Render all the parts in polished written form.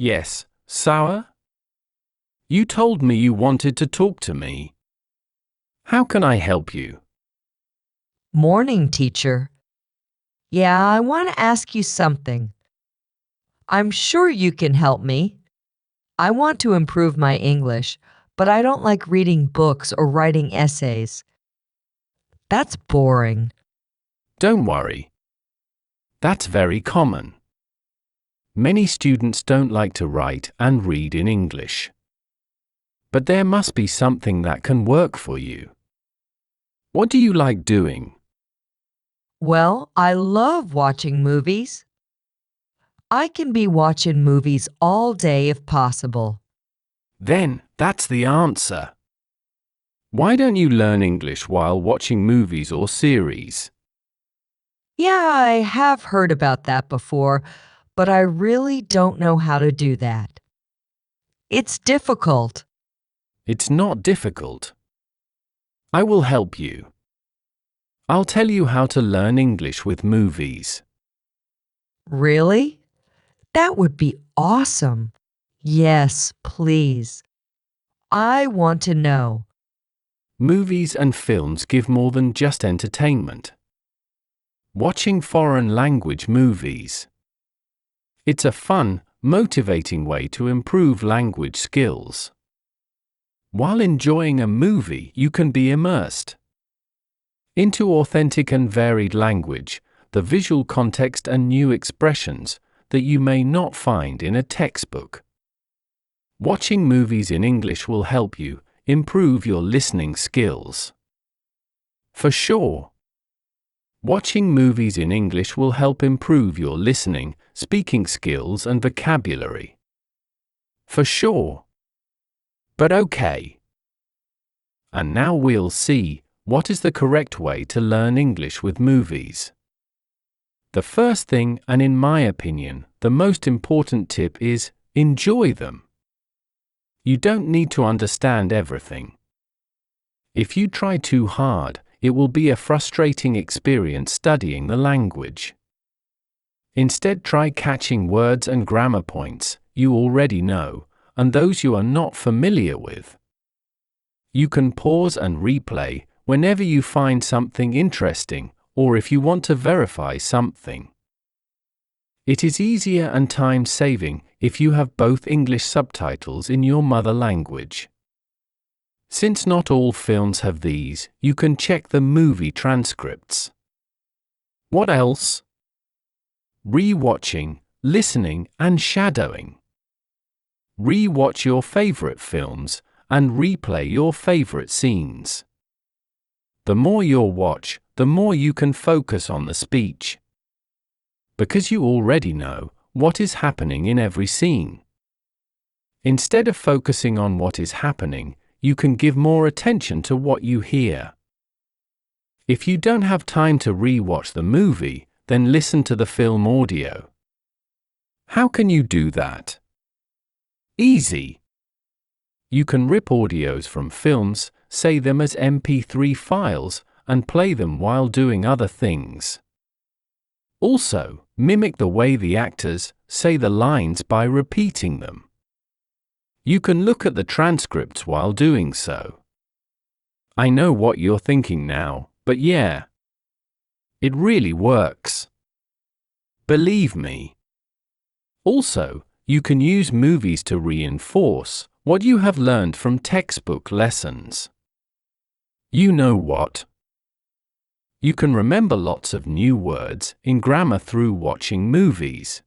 Yes, sour? You told me you wanted to talk to me. How can I help you? Morning, teacher. Yeah, I want to ask you something. I'm sure you can help me. I want to improve my English, but I don't like reading books or writing essays. That's boring. Don't worry. That's very common. Many students don't like to write and read in English. But there must be something that can work for you. What do you like doing? Well, I love watching movies. I can be watching movies all day if possible. Then, that's the answer. Why don't you learn English while watching movies or series? Yeah, I have heard about that before, but I really don't know how to do that. It's difficult. It's not difficult. I will help you. I'll tell you how to learn English with movies. Really? That would be awesome. Yes, please. I want to know. Movies and films give more than just entertainment. Watching foreign language movies. It's a fun, motivating way to improve language skills. While enjoying a movie, you can be immersed into authentic and varied language, the visual context and new expressions that you may not find in a textbook. Watching movies in English will help you improve your listening skills. For sure. Watching movies in English will help improve your listening, speaking skills and vocabulary. For sure. But okay. And now we'll see what is the correct way to learn English with movies. The first thing, and in my opinion, the most important tip is enjoy them. You don't need to understand everything. If you try too hard, it will be a frustrating experience studying the language. Instead, try catching words and grammar points you already know, and those you are not familiar with. You can pause and replay whenever you find something interesting, or if you want to verify something. It is easier and time-saving if you have both English subtitles in your mother language. Since not all films have these, you can check the movie transcripts. What else? Re-watching, listening, and shadowing. Re-watch your favorite films and replay your favorite scenes. The more you watch, the more you can focus on the speech. Because you already know what is happening in every scene. Instead of focusing on what is happening, you can give more attention to what you hear. If you don't have time to re-watch the movie, then listen to the film audio. How can you do that? Easy. You can rip audios from films, save them as MP3 files, and play them while doing other things. Also, mimic the way the actors say the lines by repeating them. You can look at the transcripts while doing so. I know what you're thinking now, but yeah. It really works. Believe me. Also, you can use movies to reinforce what you have learned from textbook lessons. You know what? You can remember lots of new words in grammar through watching movies.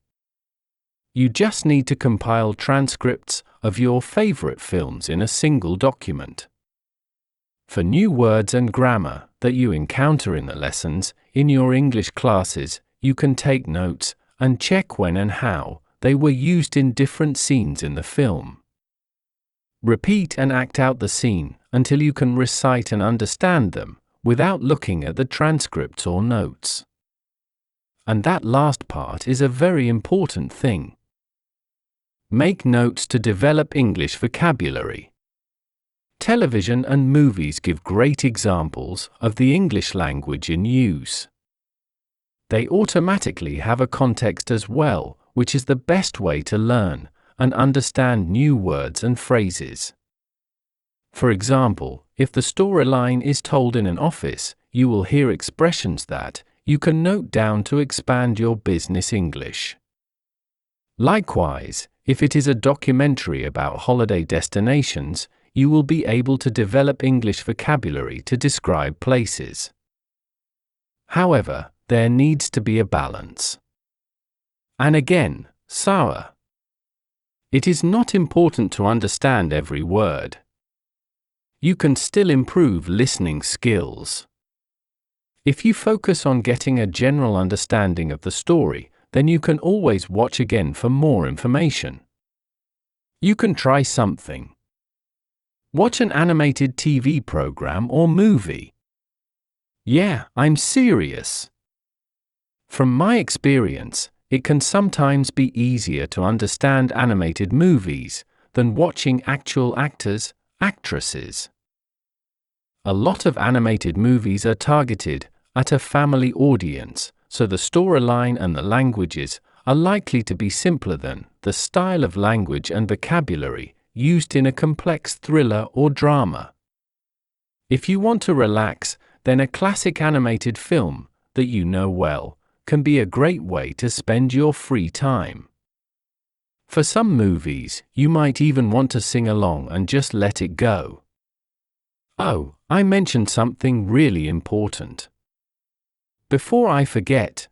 You just need to compile transcripts of your favorite films in a single document. For new words and grammar that you encounter in the lessons in your English classes, you can take notes and check when and how they were used in different scenes in the film. Repeat and act out the scene until you can recite and understand them without looking at the transcripts or notes. And that last part is a very important thing. Make notes to develop English vocabulary. Television and movies give great examples of the English language in use. They automatically have a context as well, which is the best way to learn, and understand new words and phrases. For example, if the storyline is told in an office, you will hear expressions that you can note down to expand your business English. Likewise, if it is a documentary about holiday destinations, you will be able to develop English vocabulary to describe places. However, there needs to be a balance. And again, sour. It is not important to understand every word. You can still improve listening skills. If you focus on getting a general understanding of the story, then you can always watch again for more information. You can try something. Watch an animated TV program or movie. Yeah, I'm serious. From my experience, it can sometimes be easier to understand animated movies than watching actual actors, actresses. A lot of animated movies are targeted at a family audience, so the storyline and the languages are likely to be simpler than the style of language and vocabulary used in a complex thriller or drama. If you want to relax, then a classic animated film that you know well can be a great way to spend your free time. For some movies, you might even want to sing along and just let it go. Oh, I mentioned something really important. Before I forget,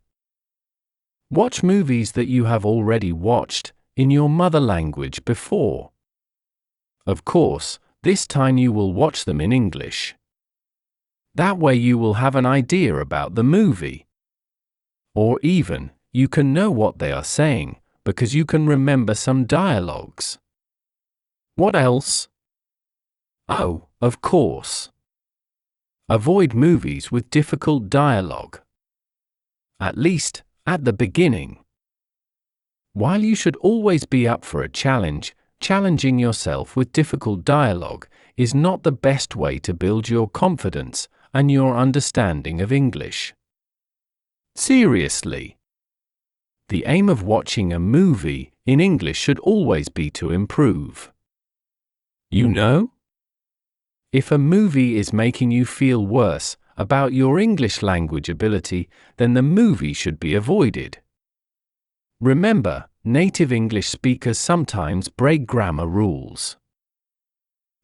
watch movies that you have already watched in your mother language before. Of course, this time you will watch them in English. That way you will have an idea about the movie. Or even, you can know what they are saying, because you can remember some dialogues. What else? Oh, of course. Avoid movies with difficult dialogue. At least, at the beginning. While you should always be up for a challenge, challenging yourself with difficult dialogue is not the best way to build your confidence and your understanding of English. Seriously. The aim of watching a movie in English should always be to improve. You know? If a movie is making you feel worse about your English language ability, then the movie should be avoided. Remember, native English speakers sometimes break grammar rules.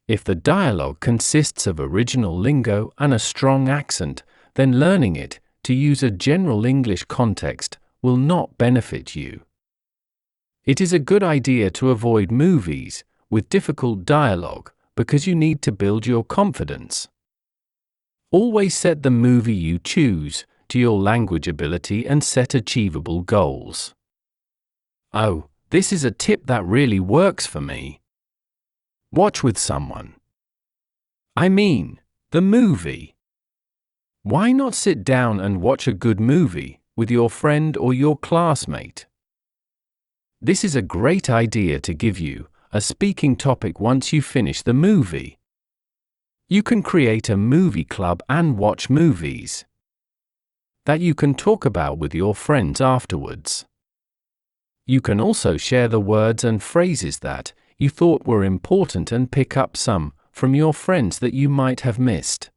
If the dialogue consists of original lingo and a strong accent, then learning it to use a general English context will not benefit you. It is a good idea to avoid movies with difficult dialogue because you need to build your confidence. Always set the movie you choose to your language ability and set achievable goals. Oh, this is a tip that really works for me. Watch with someone. I mean, the movie. Why not sit down and watch a good movie with your friend or your classmate? This is a great idea to give you a speaking topic once you finish the movie. You can create a movie club and watch movies that you can talk about with your friends afterwards. You can also share the words and phrases that you thought were important and pick up some from your friends that you might have missed.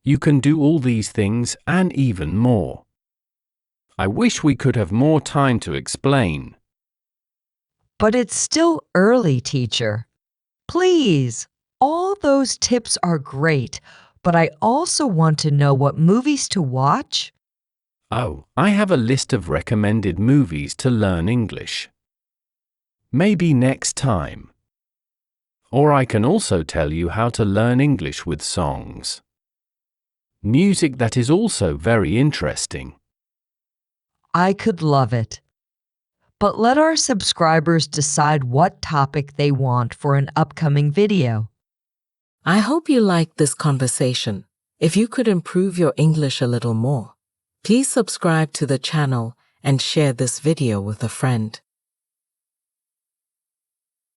You can do all these things and even more. I wish we could have more time to explain. But it's still early, teacher. Please, all those tips are great, but I also want to know what movies to watch. Oh, I have a list of recommended movies to learn English. Maybe next time. Or I can also tell you how to learn English with songs. Music that is also very interesting. I could love it. But let our subscribers decide what topic they want for an upcoming video. I hope you liked this conversation. If you could improve your English a little more, please subscribe to the channel and share this video with a friend.